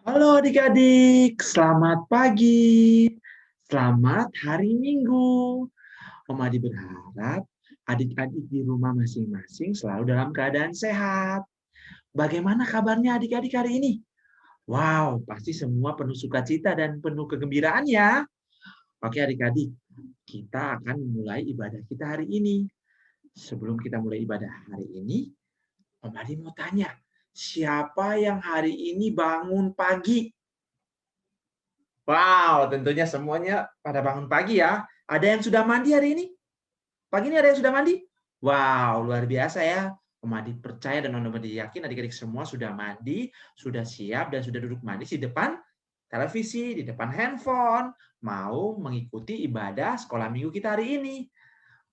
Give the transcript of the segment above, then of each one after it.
Halo adik-adik, selamat pagi. Selamat hari Minggu. Om Adi berharap adik-adik di rumah masing-masing selalu dalam keadaan sehat. Bagaimana kabarnya adik-adik hari ini? Wow, pasti semua penuh sukacita dan penuh kegembiraan ya. Oke adik-adik, kita akan memulai ibadah kita hari ini. Sebelum kita mulai ibadah hari ini, Om Adi mau tanya, siapa yang hari ini bangun pagi? Wow, tentunya semuanya pada bangun pagi ya. Ada yang sudah mandi hari ini? Pagi ini ada yang sudah mandi? Wow, luar biasa ya. Om Adi percaya dan Om Adi yakin adik-adik semua sudah mandi, sudah siap, dan sudah duduk manis di depan televisi, di depan handphone, mau mengikuti ibadah sekolah minggu kita hari ini.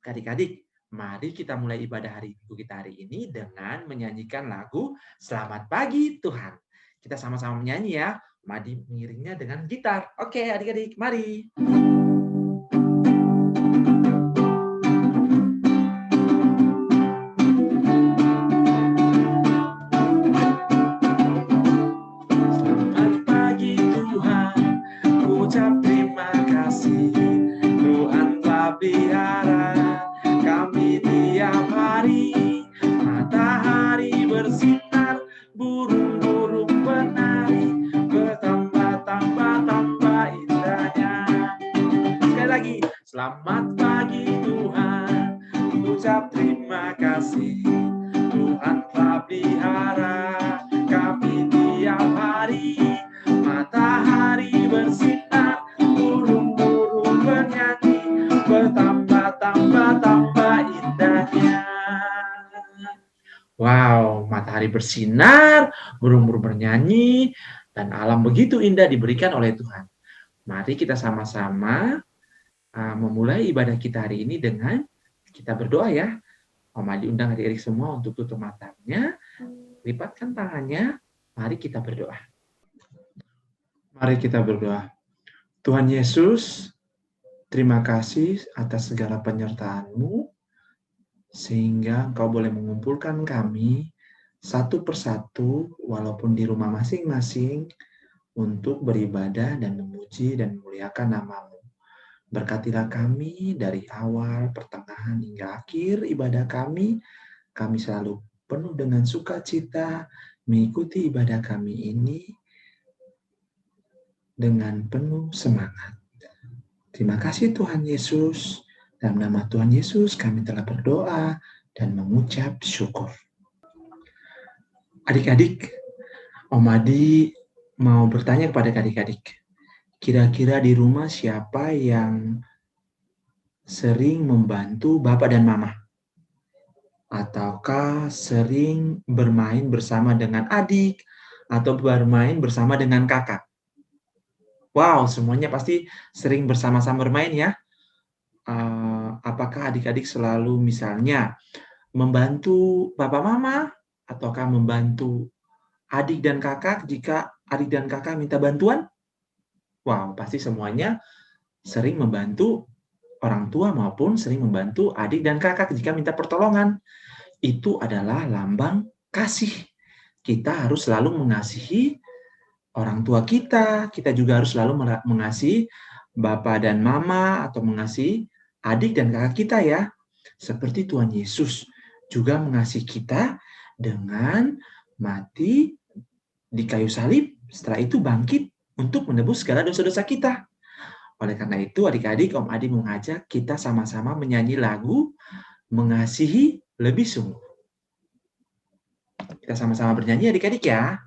Adik-adik, mari kita mulai ibadah hari minggu kita hari ini dengan menyanyikan lagu Selamat Pagi Tuhan. Kita sama-sama menyanyi ya. Madi mengiringnya dengan gitar. Oke, adik-adik, mari. Selamat pagi Tuhan, ucap terima kasih. Tuhan telah pelihara kami tiap hari. Matahari bersinar, burung-burung menari, bertambah-tambah indahnya. Sekali lagi, selamat pagi Tuhan, ucap terima kasih. Tuhan telah pelihara kami tiap hari. Matahari bersinar, burung-burung bernyanyi, bertambah-tambah indahnya. Wow, matahari bersinar, burung-burung bernyanyi, dan alam begitu indah diberikan oleh Tuhan. Mari kita sama-sama memulai ibadah kita hari ini dengan kita berdoa ya. Om Adi undang adik-adik semua untuk tutup matanya, lipatkan tangannya, mari kita berdoa. Mari kita berdoa. Tuhan Yesus, terima kasih atas segala penyertaan-Mu, sehingga Engkau boleh mengumpulkan kami satu persatu, walaupun di rumah masing-masing, untuk beribadah dan memuji dan memuliakan nama-Mu. Berkatilah kami dari awal, pertengahan, hingga akhir ibadah kami. Kami selalu penuh dengan sukacita mengikuti ibadah kami ini dengan penuh semangat. Terima kasih Tuhan Yesus. Dalam nama Tuhan Yesus kami telah berdoa dan mengucap syukur. Adik-adik, Om Adi mau bertanya kepada adik-adik. Kira-kira di rumah siapa yang sering membantu Bapak dan Mama? Ataukah sering bermain bersama dengan adik atau bermain bersama dengan kakak? Wow, semuanya pasti sering bersama-sama bermain ya. Apakah adik-adik selalu misalnya membantu Bapak Mama ataukah membantu adik dan kakak jika adik dan kakak minta bantuan? Wow, pasti semuanya sering membantu orang tua maupun sering membantu adik dan kakak jika minta pertolongan. Itu adalah lambang kasih. Kita harus selalu mengasihi orang tua kita. Kita juga harus selalu mengasihi Bapak dan Mama atau mengasihi adik dan kakak kita ya. Seperti Tuhan Yesus juga mengasihi kita dengan mati di kayu salib, setelah itu bangkit untuk menebus segala dosa-dosa kita. Oleh karena itu, adik-adik, Om Adi mengajak kita sama-sama menyanyi lagu Mengasihi Lebih Sungguh. Kita sama-sama bernyanyi adik-adik ya.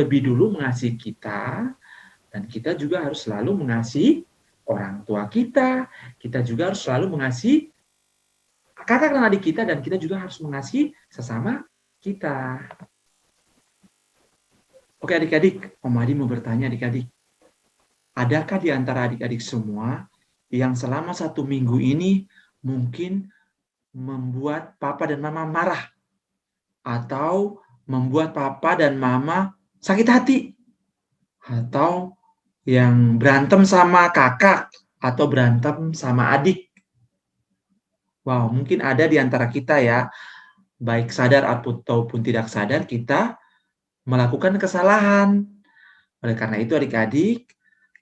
lebih dulu mengasihi kita, dan kita juga harus selalu mengasihi orang tua kita. Kita juga harus selalu mengasihi kakak dan adik kita, dan kita juga harus mengasihi sesama kita. Oke adik-adik, Om Adi mau bertanya adik-adik. Adakah di antara adik-adik semua yang selama 1 minggu ini mungkin membuat papa dan mama marah? Atau membuat papa dan mama sakit hati? Atau yang berantem sama kakak? Atau berantem sama adik? Wow, mungkin ada di antara kita ya, baik sadar ataupun tidak sadar, kita melakukan kesalahan. Oleh karena itu adik-adik,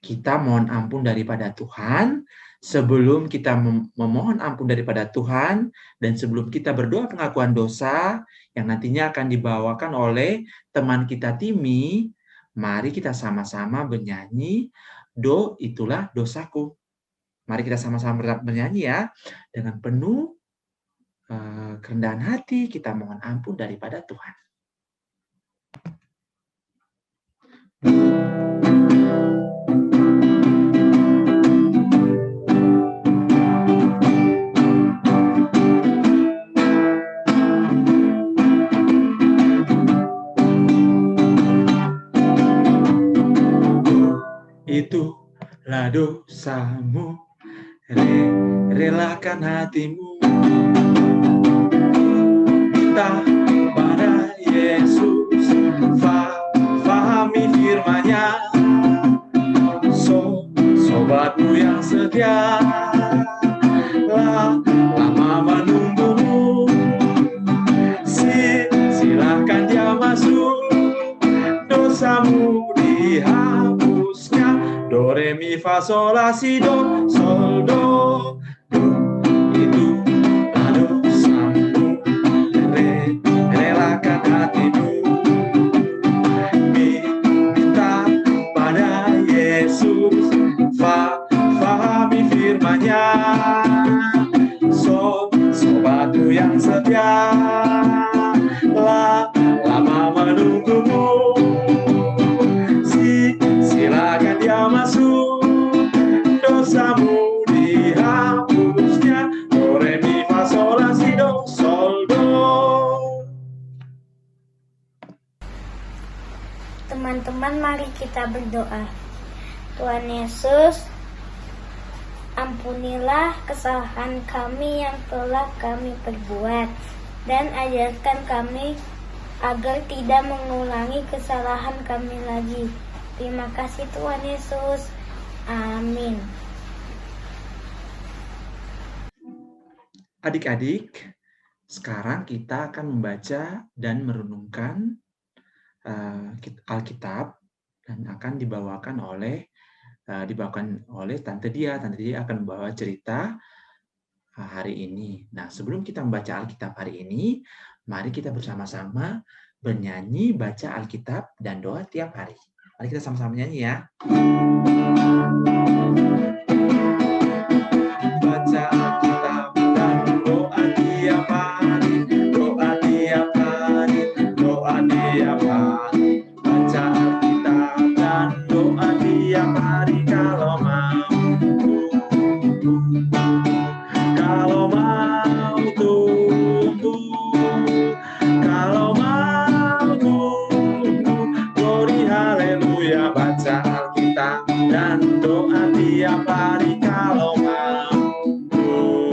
kita mohon ampun daripada Tuhan. Sebelum kita memohon ampun daripada Tuhan, dan sebelum kita berdoa pengakuan dosa, yang nantinya akan dibawakan oleh teman kita Timi, mari kita sama-sama bernyanyi, "Do itulah dosaku." Mari kita sama-sama bernyanyi ya, dengan penuh kerendahan hati, kita mohon ampun daripada Tuhan. Itulah dosamu, relakan hatimu, minta pada Yesus, fahami firman-Nya. Sobatmu yang setia, lama menunggumu, silahkan dia masuk, dosamu dihapusnya. Do, re, mi, fa, sol, la, si, do, sol, do, itu dosamu, relakan hatimu, minta pada Yesus, fahami firman-Nya. Sobatku yang setia, lama menunggumu, silakan dia masuk, dosamu dihapusnya. Do, re, mi, fa, sol, la, si, do, sol, do. Teman-teman, mari kita berdoa. Tuhan Yesus, ampunilah kesalahan kami yang telah kami perbuat, dan ajarkan kami agar tidak mengulangi kesalahan kami lagi. Terima kasih Tuhan Yesus. Amin. Adik-adik, sekarang kita akan membaca dan merenungkan Alkitab, dan akan dibawakan oleh Tante Dia. Tante Dia akan membawa cerita hari ini. Nah, sebelum kita membaca Alkitab hari ini, mari kita bersama-sama bernyanyi, baca Alkitab dan doa tiap hari. Mari kita sama-sama nyanyi ya. Baca Alkitab dan doa tiap hari, doa tiap hari, doa tiap hari. Baca Alkitab dan doa tiap hari kalau mau tumbuh, kalau mau tumbuh, glory haleluya. Baca Alkitab dan doa tiap hari kalau mau tumbuh.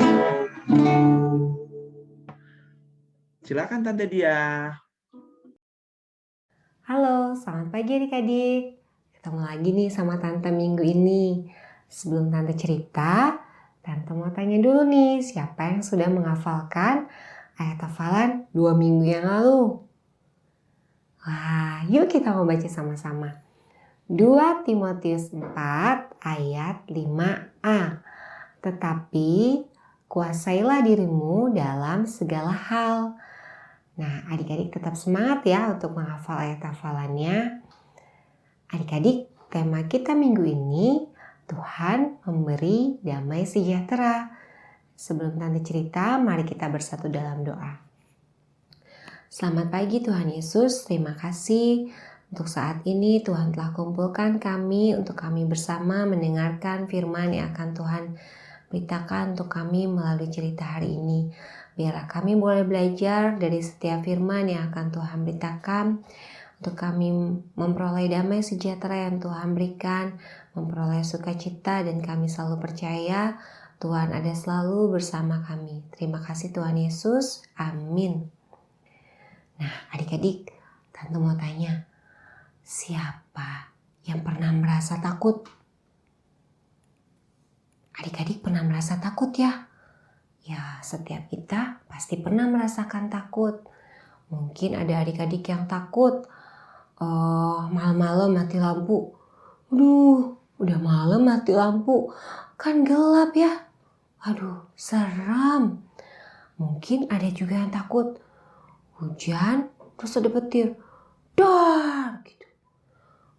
Silakan Tante Dia. Halo, selamat pagi adik-adik. Ketemu lagi nih sama Tante minggu ini. Sebelum Tante cerita, Tante mau tanya dulu nih, siapa yang sudah menghafalkan ayat hafalan 2 minggu yang lalu? Wah, yuk kita mau baca sama-sama. 2 Timotius 4 ayat 5a. Tetapi kuasailah dirimu dalam segala hal. Nah, adik-adik tetap semangat ya untuk menghafal ayat hafalannya. Adik-adik, tema kita minggu ini, Tuhan memberi damai sejahtera. Sebelum Tante cerita, mari kita bersatu dalam doa. Selamat pagi Tuhan Yesus, terima kasih Untuk saat ini Tuhan telah kumpulkan kami untuk kami bersama mendengarkan firman yang akan Tuhan beritakan untuk kami melalui cerita hari ini. Biarlah kami boleh belajar dari setiap firman yang akan Tuhan beritakan untuk kami memperoleh damai sejahtera yang Tuhan berikan, memperoleh sukacita, dan kami selalu percaya Tuhan ada selalu bersama kami. Terima kasih Tuhan Yesus. Amin. Nah, adik-adik, Tante mau tanya, siapa yang pernah merasa takut? Adik-adik pernah merasa takut ya? Ya, setiap kita pasti pernah merasakan takut. Mungkin ada adik-adik yang takut malam-malam mati lampu. Aduh, udah malam mati lampu, kan gelap ya. Aduh, seram. Mungkin ada juga yang takut hujan terus ada petir. Dar gitu.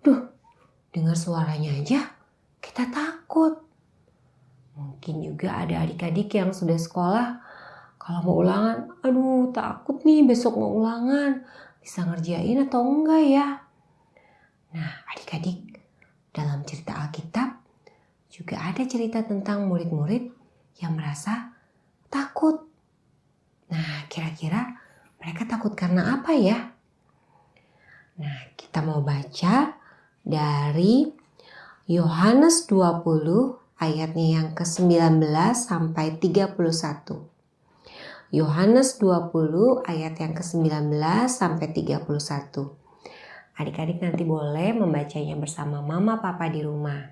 Duh, dengar suaranya aja kita takut. Mungkin juga ada adik-adik yang sudah sekolah, kalau mau ulangan, aduh takut nih besok mau ulangan, bisa ngerjain atau enggak ya. Nah, adik-adik, dalam cerita Alkitab juga ada cerita tentang murid-murid yang merasa takut. Nah, kira-kira mereka takut karena apa ya? Nah, kita mau baca dari Yohanes 20 ayatnya yang ke-19 sampai 31. Yohanes 20 ayat yang ke-19 sampai 31. Adik-adik nanti boleh membacanya bersama mama papa di rumah.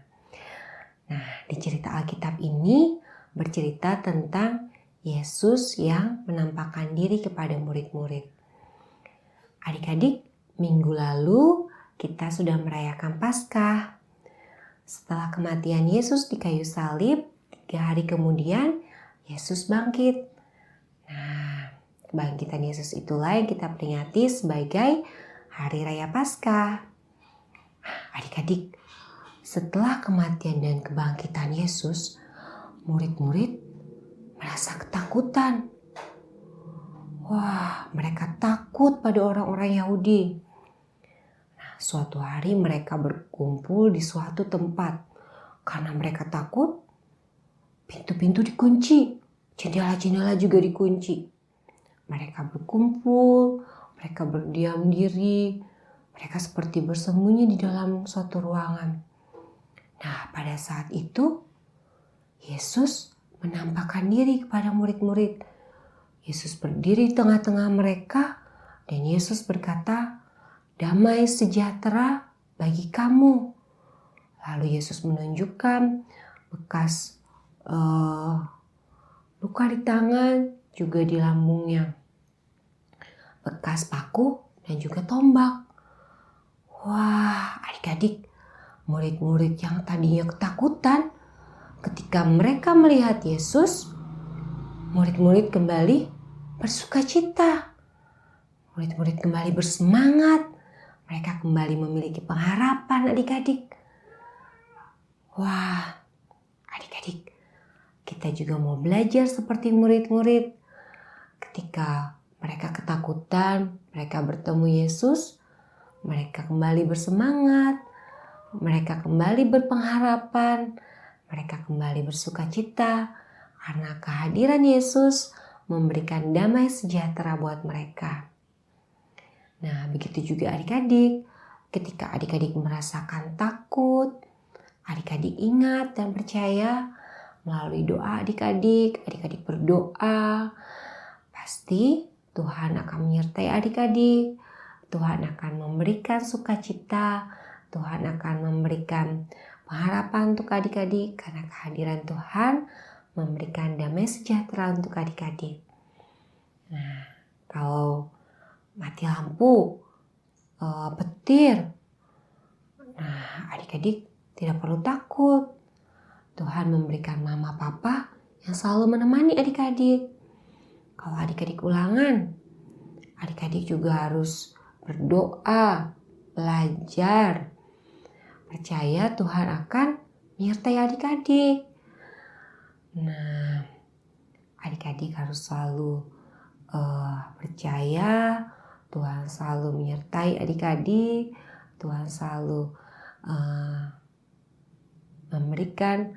Nah, di cerita Alkitab ini bercerita tentang Yesus yang menampakkan diri kepada murid-murid. Adik-adik, minggu lalu kita sudah merayakan Paskah. Setelah kematian Yesus di kayu salib, 3 hari kemudian Yesus bangkit. Nah, kebangkitan Yesus itulah yang kita peringati sebagai Hari Raya Paskah. Adik-adik, setelah kematian dan kebangkitan Yesus, murid-murid merasa ketakutan. Wah, mereka takut pada orang-orang Yahudi. Nah, suatu hari mereka berkumpul di suatu tempat. Karena mereka takut, pintu-pintu dikunci, jendela-jendela juga dikunci. Mereka berkumpul, mereka berdiam diri, mereka seperti bersembunyi di dalam suatu ruangan. Nah, pada saat itu, Yesus menampakkan diri kepada murid-murid. Yesus berdiri di tengah-tengah mereka dan Yesus berkata, "Damai sejahtera bagi kamu." Lalu Yesus menunjukkan bekas luka di tangan, juga di lambungnya, bekas paku dan juga tombak. Wah, adik-adik, murid-murid yang tadinya ketakutan, ketika mereka melihat Yesus, murid-murid kembali bersukacita. Murid-murid kembali bersemangat. Mereka kembali memiliki pengharapan, adik-adik. Wah, adik-adik, kita juga mau belajar seperti murid-murid. Ketika mereka ketakutan, mereka bertemu Yesus, mereka kembali bersemangat, mereka kembali berpengharapan, mereka kembali bersukacita karena kehadiran Yesus memberikan damai sejahtera buat mereka. Nah, begitu juga adik-adik. Ketika adik-adik merasakan takut, adik-adik ingat dan percaya melalui doa adik-adik berdoa, pasti Tuhan akan menyertai adik-adik. Tuhan akan memberikan sukacita, Tuhan akan memberikan pengharapan untuk adik-adik karena kehadiran Tuhan memberikan damai sejahtera untuk adik-adik. Nah, kalau mati lampu, petir, nah adik-adik tidak perlu takut. Tuhan memberikan mama papa yang selalu menemani adik-adik. Kalau adik-adik ulangan, adik-adik juga harus berdoa, belajar, percaya Tuhan akan menyertai adik-adik. Nah, adik-adik harus selalu percaya Tuhan selalu menyertai adik-adik. Tuhan selalu memberikan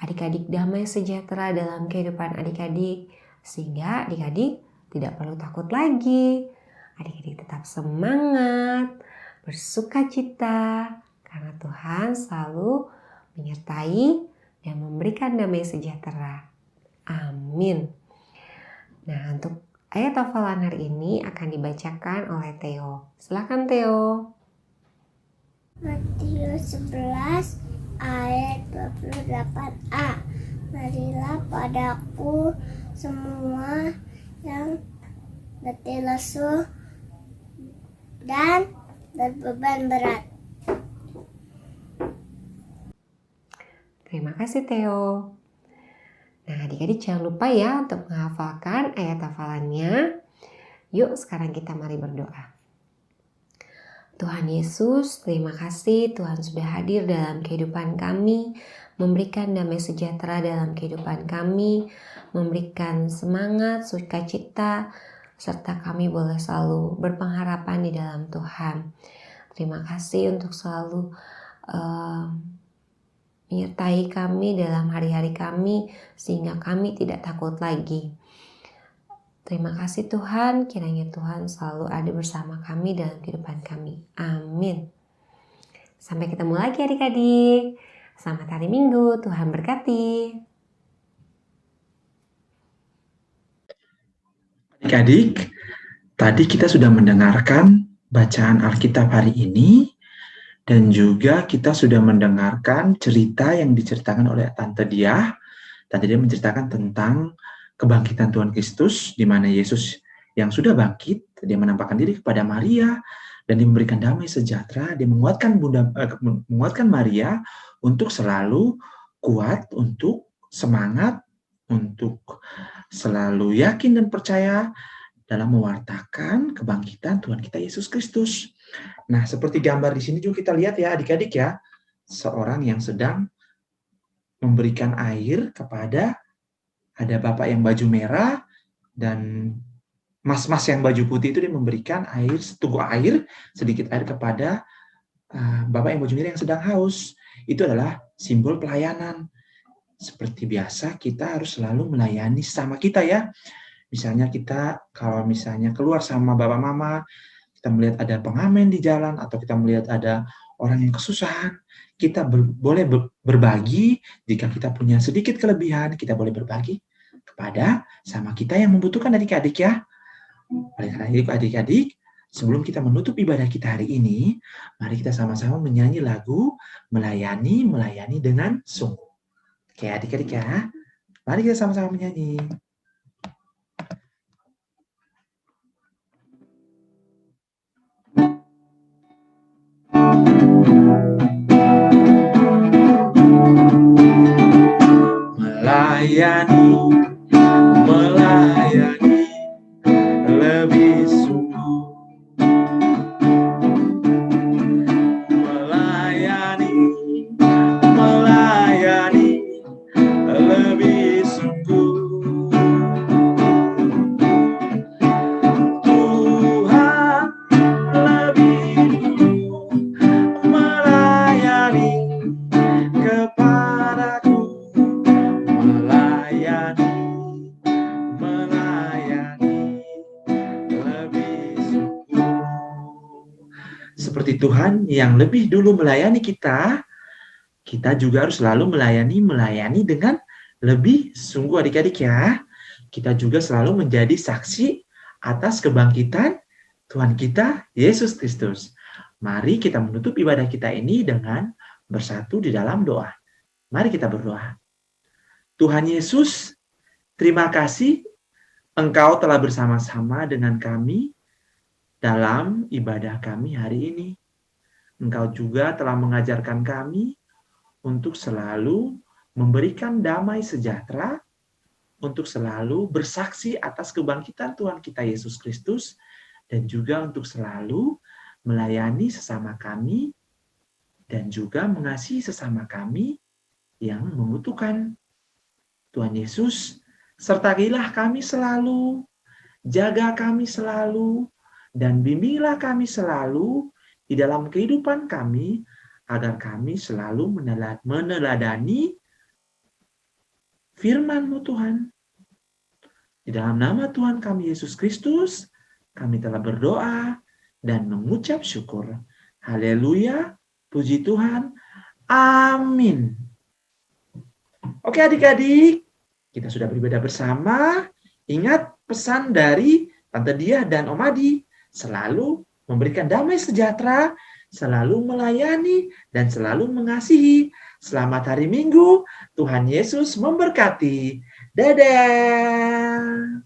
adik-adik damai sejahtera dalam kehidupan adik-adik, sehingga adik-adik tidak perlu takut lagi. Adik-adik tetap semangat, bersuka cita, karena Tuhan selalu menyertai dan memberikan damai sejahtera. Amin. Nah, untuk ayat hafalan hari ini akan dibacakan oleh Theo. Silakan Theo. Matius 11 ayat 28a. Marilah padaku semua yang letih lesu dan berbeban berat. Terima kasih Theo. Nah, adik-adik jangan lupa ya untuk menghafalkan ayat hafalannya. Yuk sekarang kita mari berdoa. Tuhan Yesus, terima kasih Tuhan sudah hadir dalam kehidupan kami, memberikan damai sejahtera dalam kehidupan kami, memberikan semangat, sukacita, serta kami boleh selalu berpengharapan di dalam Tuhan. Terima kasih untuk selalu menyertai kami dalam hari-hari kami sehingga kami tidak takut lagi. Terima kasih Tuhan, kiranya Tuhan selalu ada bersama kami dalam kehidupan kami. Amin. Sampai ketemu lagi adik-adik. Selamat hari Minggu, Tuhan berkati. Adik-adik, tadi kita sudah mendengarkan bacaan Alkitab hari ini. Dan juga kita sudah mendengarkan cerita yang diceritakan oleh Tante Diah. Tante Diah menceritakan tentang kebangkitan Tuhan Kristus, di mana Yesus yang sudah bangkit, dia menampakkan diri kepada Maria, dan dia memberikan damai sejahtera, dia menguatkan Maria untuk selalu kuat, untuk semangat, untuk selalu yakin dan percaya dalam mewartakan kebangkitan Tuhan kita Yesus Kristus. Nah, seperti gambar di sini juga kita lihat ya adik-adik ya, seorang yang sedang memberikan air kepada, ada bapak yang baju merah dan mas-mas yang baju putih itu dia memberikan air, seteguk air, sedikit air kepada bapak yang baju merah yang sedang haus. Itu adalah simbol pelayanan. Seperti biasa kita harus selalu melayani sesama kita ya. Misalnya kita kalau misalnya keluar sama bapak mama, kita melihat ada pengamen di jalan, atau kita melihat ada orang yang kesusahan, kita boleh berbagi. Jika kita punya sedikit kelebihan, kita boleh berbagi kepada sama kita yang membutuhkan adik-adik ya. Oleh karena itu adik-adik, sebelum kita menutup ibadah kita hari ini, mari kita sama-sama menyanyi lagu Melayani dengan Sungguh. Oke adik-adik ya, mari kita sama-sama menyanyi. Melayani lebih sungguh, melayani lebih sungguh. Tuhan lebih dulu melayani kepadaku, melayani lebih sungguh. Seperti Tuhan yang lebih dulu melayani kita, kita juga harus selalu melayani dengan lebih sungguh adik-adik ya. Kita juga selalu menjadi saksi atas kebangkitan Tuhan kita Yesus Kristus. Mari kita menutup ibadah kita ini dengan bersatu di dalam doa. Mari kita berdoa. Tuhan Yesus, terima kasih Engkau telah bersama-sama dengan kami dalam ibadah kami hari ini. Engkau juga telah mengajarkan kami untuk selalu memberikan damai sejahtera, untuk selalu bersaksi atas kebangkitan Tuhan kita Yesus Kristus, dan juga untuk selalu melayani sesama kami, dan juga mengasihi sesama kami yang membutuhkan. Tuhan Yesus, sertailah kami selalu, jaga kami selalu, dan bimbinglah kami selalu di dalam kehidupan kami, agar kami selalu meneladani firman-Mu Tuhan. Di dalam nama Tuhan kami Yesus Kristus, kami telah berdoa dan mengucap syukur. Haleluya, puji Tuhan, amin. Oke adik-adik, kita sudah beribadah bersama. Ingat pesan dari Tante Diah dan Om Adi, selalu memberikan damai sejahtera, selalu melayani, dan selalu mengasihi. Selamat hari Minggu, Tuhan Yesus memberkati. Dadah.